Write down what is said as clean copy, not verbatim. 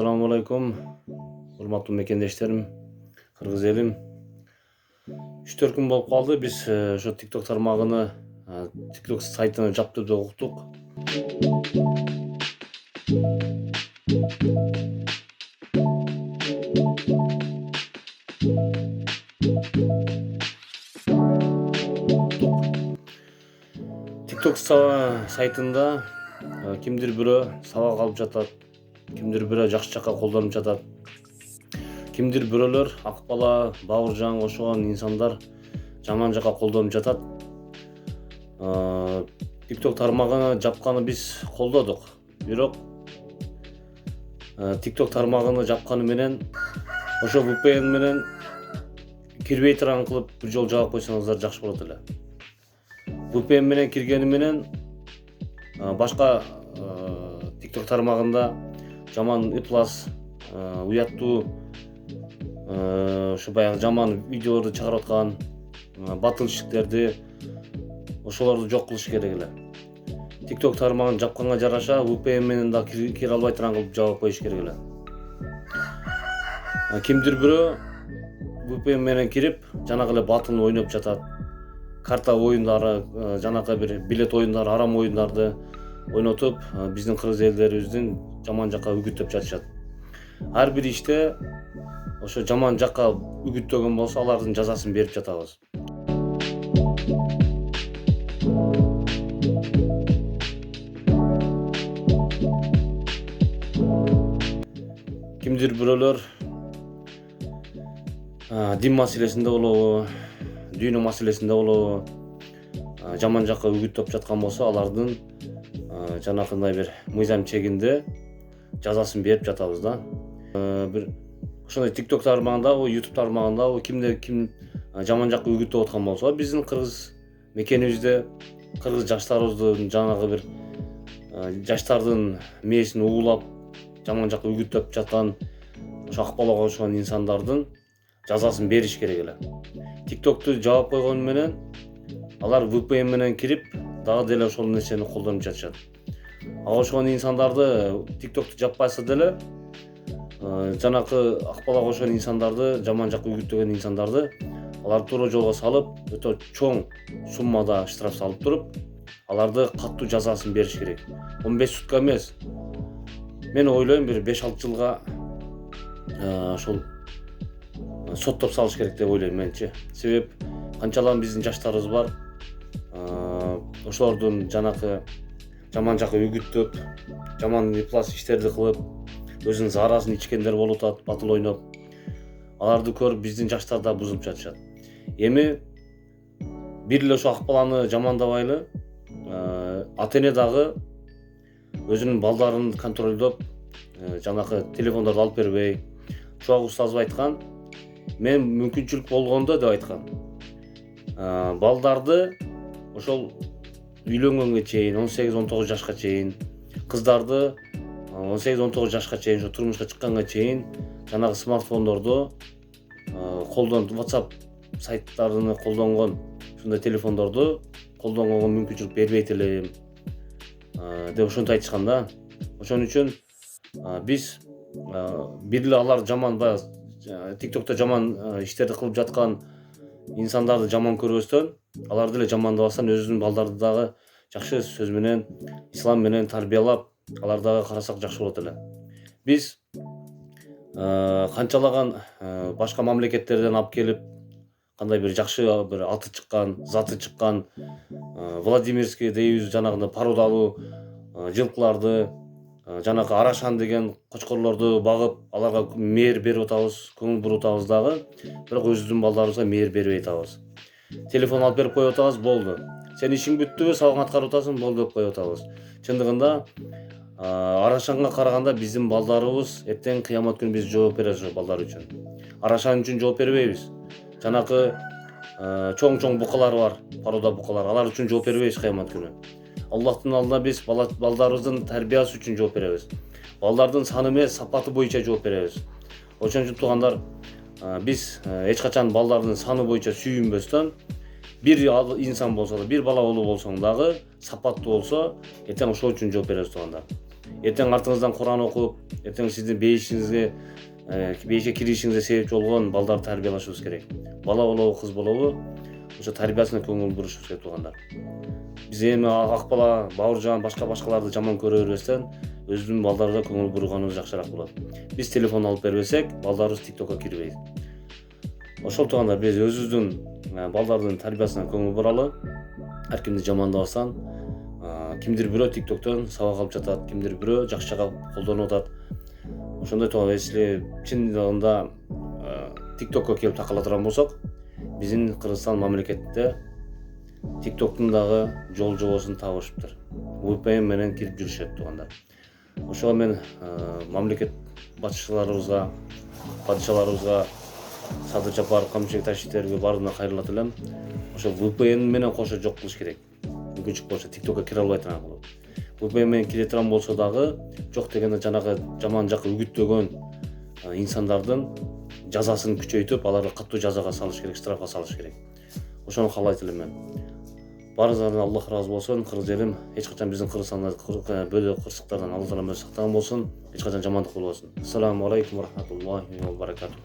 Assalamu alaikum. Урматтуу мекендештерим, кыргыз элим. 3-4 күн болуп калды. Биз ошо TikTok тармагыны, TikTok сайтын жаптып деп уктук. TikTok сайтында кимдир бирөө сабак алып жатат, кимдир бирөө жакшы жакка колдонуп жатат. Кимдир бирөөлөр ак бала, бауыржан ошогон инсандар жаман жакка колдонуп жатат. TikTok тармагын жапканы биз колдодук. Бирок TikTok тармагын жапканы менен ошо VPN менен кирбей турган кылып бир жол жаап койсоңуздар жакшы болот эле. VPN менен киргени менен башка TikTok тармагында жаман ыплас, уяттуу, ошо баягы жаман видеолорду чыгарып аткан батылчылыктерди ошолорду жок кылыш керек эле. TikTok тармагын жапканга жараша VPN менен да кире албай турган кылып жаап коюш керек эле. Кимдир бирөө VPN менен кирип, жанагы эле батылын ойноп жатат. Карта оюндары, жанагы бир билет оюндары, арам оюндарды ойнотуп, биздин кыргыз элдерибиздин жаман жакка үгүттөп жатышат. Ар бир иште ошо жаман жакка үгүттөгөн болсо, алардын жазасын берип жатабыз. Кимдир бирөөлөр дин маселесинде болобу, дүйнө маселесинде болобу, жаман жакка үгүттөп жаткан болсо, алардын жанакындай бир мыйзам чегинде жазасын берип жатабыз да. Бир ошондой TikTok тармагында, YouTube тармагында ким жаман жакка үгүттөп аткан болсо, биздин кыргыз мекенибизде кыргыз жаштарыбыздын жанагы бир жаштардын мээсин угулап, жаман жакка үгүттөп жаткан ошо ак балага окшогон инсандардын жазасын бериш керек эле. TikTok'ту жаап койгону менен алар VPN менен кирип, дагы деле ошол нерсени колдонуп жатышат. Ага окшогон инсандарды TikTok'ту жаппаса деле, жанакы ак балага окшогон инсандарды, жаман жакка үгүттөгөн инсандарды алар туура жолго салып, өтө чоң суммада штраф салып туруп, аларды катуу жазасын бериш керек. 15 сутка эмес. Мен ойлойм, бир 5-6 жылга ошол соттоп салыш керек деп ойлойм менчи. Себеп канчалам биздин жаштарыбыз бар, ошолордун жанакы жаман жакка үгүттөп, жаман ыплас иштерди кылып, өзүнүн заарасын ичкендер болуп атат, батыл ойноп. Аларды көрүп биздин жаштар да бузулуп жатышат. Эми бир эле ошо ак баланы жамандабайлы, ата-эне дагы өзүнүн балдарын контролдоп, жанакы телефондорду алып бербей, Шуак устазыбыз айткан, мен мүмкүнчүлүк болгондо деп айткан. Балдарды ошол үйлөнгөнгө чейин, 18-19 жашка чейин, кыздарды 18-19 жашка чейин, ошо турмушка чыкканга чейин жанагы смартфондорду колдонуп, WhatsApp сайттарын колдонгон ушундай телефондорду колдонгонго мүмкүнчүлүк бербейт элем деп ошентип айтышкан да. Ошон үчүн биз бир эле алар жаман баягы TikTok'та жаман иштерди кылып жаткан инсандарды жаман көрбөстөн, аларды эле жамандабастан өзүнүн балдарды дагы жакшы сөз менен, ислам менен тарбиялап, алар дагы карасак жакшы болот эле. Биз канчалаган башка мамлекеттерден алып келип, кандай бир жакшы бир аты чыккан, заты чыккан Владимирский дейбиз, жанагындай породалуу жылкыларды, жанагы Арашан деген кочкорлорду багып, аларга мээр берип атабыз, көңүл буруп атабыз дагы, бирок өзүбүздүн балдарыбызга мээр бербей атабыз. Телефон алып берип коюп атабыз, болду. Сен ишиң бүттүбү, сабагыңды аткарып атасың, болду деп коюп атабыз. Чындыгында Арашанга караганда биздин балдарыбыз эртең кыямат күнү биз жооп беребиз ошо балдар үчүн. Арашан үчүн жооп бербейбиз. Жанакы чоң букалар бар, порода букалар, алар үчүн жооп бербейбиз кыямат күнү. Аллахтын алдында биз балдарыбыздын тарбиясы үчүн жооп беребиз. Балдардын саны эмес, сапаты боюнча жооп беребиз. Ошон үчүн туугандар, биз эч качан балдардын саны боюнча сүйүнбөстөн, бир инсан болсо да, бир бала болсоң дагы сапаттуу болсо, эртең ошол үчүн жооп беребиз туугандар. эртең артыңыздан Куран окуп, эртең сиздин бейишке киришиңизге себепчи болгон балдарды тарбиялашыбыз керек. Бала болобу, кыз болобу, ошо тарбиясына көңүл бурушубуз керек туугандар. Биз эми ак бала, Бауыржан, башкаларды жаман көрө бербестен, өзүбүздүн балдарга көңүл бурганыбыз жакшыраак болот. Биз телефон алып бербесек, балдарыбыз TikTokко кирбейт. Ошол туугандар, биз өзүбүздүн балдардын тарбиясына көңүл буралы. Ар кимди жамандабастан, кимдир бирөө TikToктон сабак алып жатат, кимдир бирөө жакшы жака колдонуп атат. Ошондой туугандар, если чындыгында TikTokко келип такала турган болсок, биздин Кыргызстан мамлекетинде TikToктун дагы жол жобосун табышыптыр. VPN менен кирип жүрүшөт туугандар. Ошого мен мамлекет башчыларыбызга, падышаларыбызга, Садыр Жапаров, Камчыбек Ташиттерге баарына кайрылат элем. Ошо VPN менен кошо жок кылыш керек. Мүмкүнчүлүк болсо TikTokко кире албай турган болот. VPN менен кире турган болсо дагы жок дегенде жанагы жаман жакка үгүттөгөн инсандардын жазасын күчөйтүп, аларды катуу жазага салыш керек, штрафка салыш керек. Ошону каалайт элем мен. Баарыңыздардан Аллах ыраазы болсун. Кыргыз элим эч качан биздин Кыргызстанда бөлө кырсыктардан Алла таала сактаган болсун. Эч качан жамандык болбосун. Ассаламу алейкум ва рахматуллахи ва баракатух.